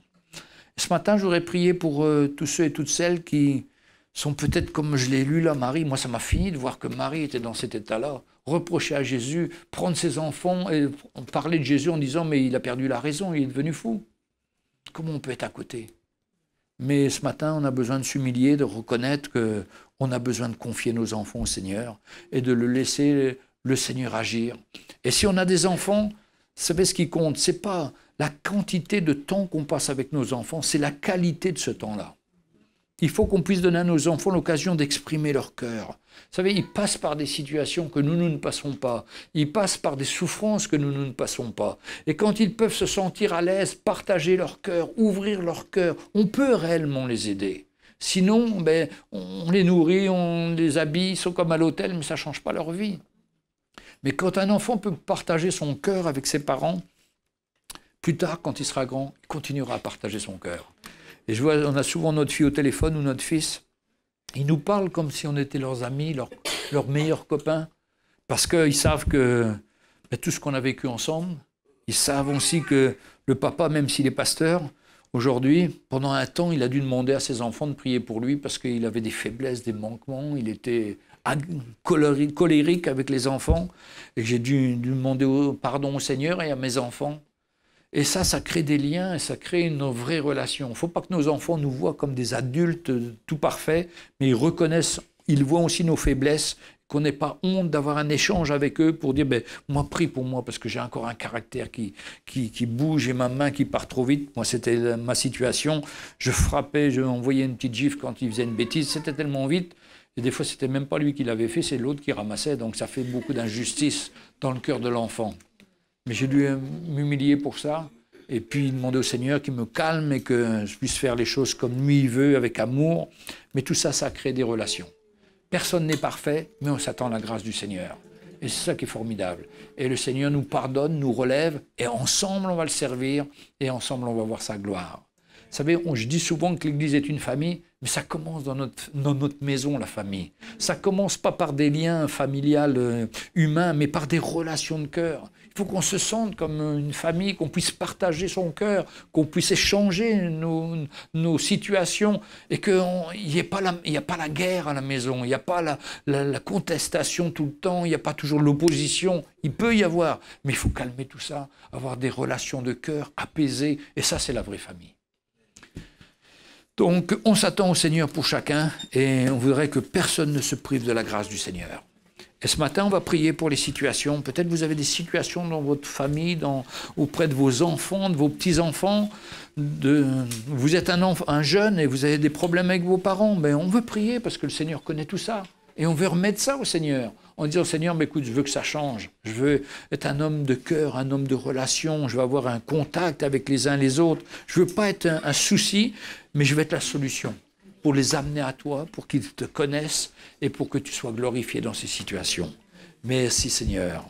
Ce matin, j'aurais prié pour tous ceux et toutes celles qui sont peut-être comme je l'ai lu là, Marie. Moi, ça m'a fini de voir que Marie était dans cet état-là. Reprocher à Jésus, prendre ses enfants et parler de Jésus en disant « mais il a perdu la raison, il est devenu fou ». Comment on peut être à côté? Mais ce matin, on a besoin de s'humilier, de reconnaître qu'on a besoin de confier nos enfants au Seigneur et de le laisser le Seigneur agir. Et si on a des enfants, vous savez ce qui compte, ce n'est pas la quantité de temps qu'on passe avec nos enfants, c'est la qualité de ce temps-là. Il faut qu'on puisse donner à nos enfants l'occasion d'exprimer leur cœur. Vous savez, ils passent par des situations que nous ne passons pas. Ils passent par des souffrances que nous ne passons pas. Et quand ils peuvent se sentir à l'aise, partager leur cœur, ouvrir leur cœur, on peut réellement les aider. Sinon, on les nourrit, on les habille, ils sont comme à l'hôtel, mais ça ne change pas leur vie. Mais quand un enfant peut partager son cœur avec ses parents, plus tard, quand il sera grand, il continuera à partager son cœur. Et je vois, on a souvent notre fille au téléphone ou notre fils. Ils nous parlent comme si on était leurs amis, leurs meilleurs copains, parce qu'ils savent que tout ce qu'on a vécu ensemble, ils savent aussi que le papa, même s'il est pasteur, aujourd'hui, pendant un temps, il a dû demander à ses enfants de prier pour lui parce qu'il avait des faiblesses, des manquements, il était colérique avec les enfants, et j'ai dû demander pardon au Seigneur et à mes enfants. Et ça crée des liens et ça crée une vraie relation. Il ne faut pas que nos enfants nous voient comme des adultes tout parfaits, mais ils reconnaissent, ils voient aussi nos faiblesses, qu'on n'ait pas honte d'avoir un échange avec eux pour dire moi, prie pour moi parce que j'ai encore un caractère qui bouge et ma main qui part trop vite. Moi, c'était ma situation. Je frappais, je envoyais une petite gifle quand il faisait une bêtise. C'était tellement vite. Et des fois, c'était même pas lui qui l'avait fait, c'est l'autre qui ramassait. Donc, ça fait beaucoup d'injustice dans le cœur de l'enfant. Mais j'ai dû m'humilier pour ça, et puis demander au Seigneur qu'il me calme et que je puisse faire les choses comme lui il veut, avec amour. Mais tout ça, ça crée des relations. Personne n'est parfait, mais on s'attend à la grâce du Seigneur. Et c'est ça qui est formidable. Et le Seigneur nous pardonne, nous relève, et ensemble on va le servir, et ensemble on va voir sa gloire. Vous savez, je dis souvent que l'Église est une famille, mais ça commence dans notre maison, la famille. Ça commence pas par des liens familiales humains, mais par des relations de cœur. Il faut qu'on se sente comme une famille, qu'on puisse partager son cœur, qu'on puisse échanger nos situations, et qu'il n'y ait pas la guerre à la maison, il n'y a pas la contestation tout le temps, il n'y a pas toujours l'opposition. Il peut y avoir, mais il faut calmer tout ça, avoir des relations de cœur apaisées, et ça c'est la vraie famille. Donc, on s'attend au Seigneur pour chacun et on voudrait que personne ne se prive de la grâce du Seigneur. Et ce matin, on va prier pour les situations. Peut-être vous avez des situations dans votre famille, auprès de vos enfants, de vos petits-enfants. Vous êtes un jeune et vous avez des problèmes avec vos parents. Mais on veut prier parce que le Seigneur connaît tout ça. Et on veut remettre ça au Seigneur. En disant au Seigneur, mais écoute, je veux que ça change. Je veux être un homme de cœur, un homme de relation. Je veux avoir un contact avec les uns les autres. Je ne veux pas être un souci, mais je veux être la solution pour les amener à toi, pour qu'ils te connaissent et pour que tu sois glorifié dans ces situations. Merci Seigneur.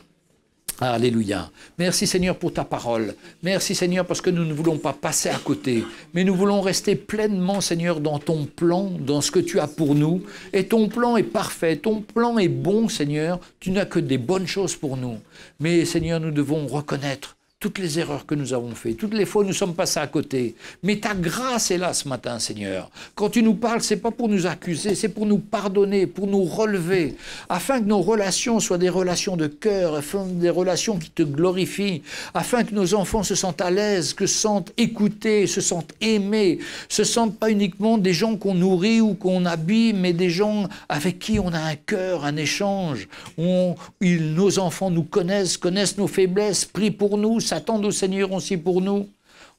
Alléluia. Merci Seigneur pour ta parole. Merci Seigneur parce que nous ne voulons pas passer à côté, mais nous voulons rester pleinement Seigneur dans ton plan, dans ce que tu as pour nous. Et ton plan est parfait, ton plan est bon Seigneur. Tu n'as que des bonnes choses pour nous. Mais Seigneur, nous devons reconnaître toutes les erreurs que nous avons faites, toutes les fois où nous sommes passés à côté. Mais ta grâce est là ce matin, Seigneur. Quand tu nous parles, ce n'est pas pour nous accuser, c'est pour nous pardonner, pour nous relever, afin que nos relations soient des relations de cœur, afin des relations qui te glorifient, afin que nos enfants se sentent à l'aise, que se sentent écoutés, se sentent aimés, se sentent pas uniquement des gens qu'on nourrit ou qu'on habille, mais des gens avec qui on a un cœur, un échange, où nos enfants nous connaissent nos faiblesses, prient pour nous, s'attendent au Seigneur aussi pour nous.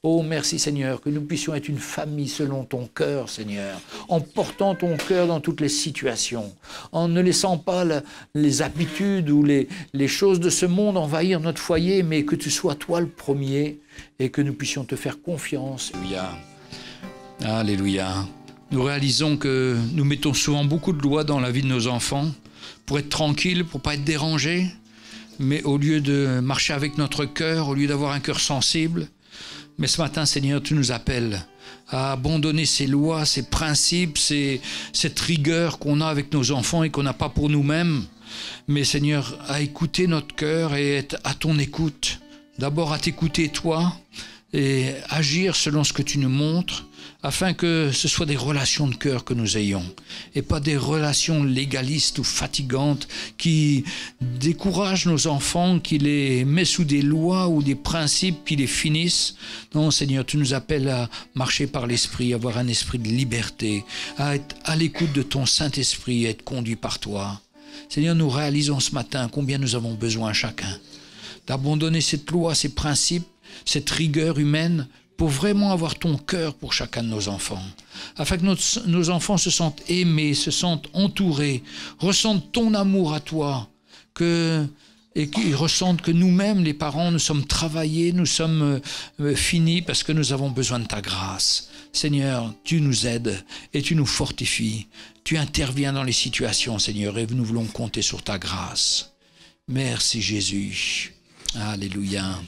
Oh, merci Seigneur, que nous puissions être une famille selon ton cœur, Seigneur, en portant ton cœur dans toutes les situations, en ne laissant pas les habitudes ou les choses de ce monde envahir notre foyer, mais que tu sois toi le premier et que nous puissions te faire confiance. Alléluia. Alléluia. Nous réalisons que nous mettons souvent beaucoup de lois dans la vie de nos enfants pour être tranquilles, pour ne pas être dérangés. Mais au lieu de marcher avec notre cœur, au lieu d'avoir un cœur sensible, mais ce matin, Seigneur, tu nous appelles à abandonner ces lois, ces principes, cette rigueur qu'on a avec nos enfants et qu'on n'a pas pour nous-mêmes, mais Seigneur, à écouter notre cœur et être à ton écoute. D'abord à t'écouter toi et agir selon ce que tu nous montres, afin que ce soit des relations de cœur que nous ayons, et pas des relations légalistes ou fatigantes qui découragent nos enfants, qui les mettent sous des lois ou des principes qui les finissent. Non, Seigneur, tu nous appelles à marcher par l'Esprit, à avoir un esprit de liberté, à être à l'écoute de ton Saint-Esprit, à être conduit par toi. Seigneur, nous réalisons ce matin combien nous avons besoin chacun d'abandonner cette loi, ces principes, cette rigueur humaine, pour vraiment avoir ton cœur pour chacun de nos enfants, afin que nos enfants se sentent aimés, se sentent entourés, ressentent ton amour à toi, et qu'ils ressentent que nous-mêmes, les parents, nous sommes travaillés, nous sommes finis parce que nous avons besoin de ta grâce. Seigneur, tu nous aides et tu nous fortifies. Tu interviens dans les situations, Seigneur, et nous voulons compter sur ta grâce. Merci Jésus. Alléluia.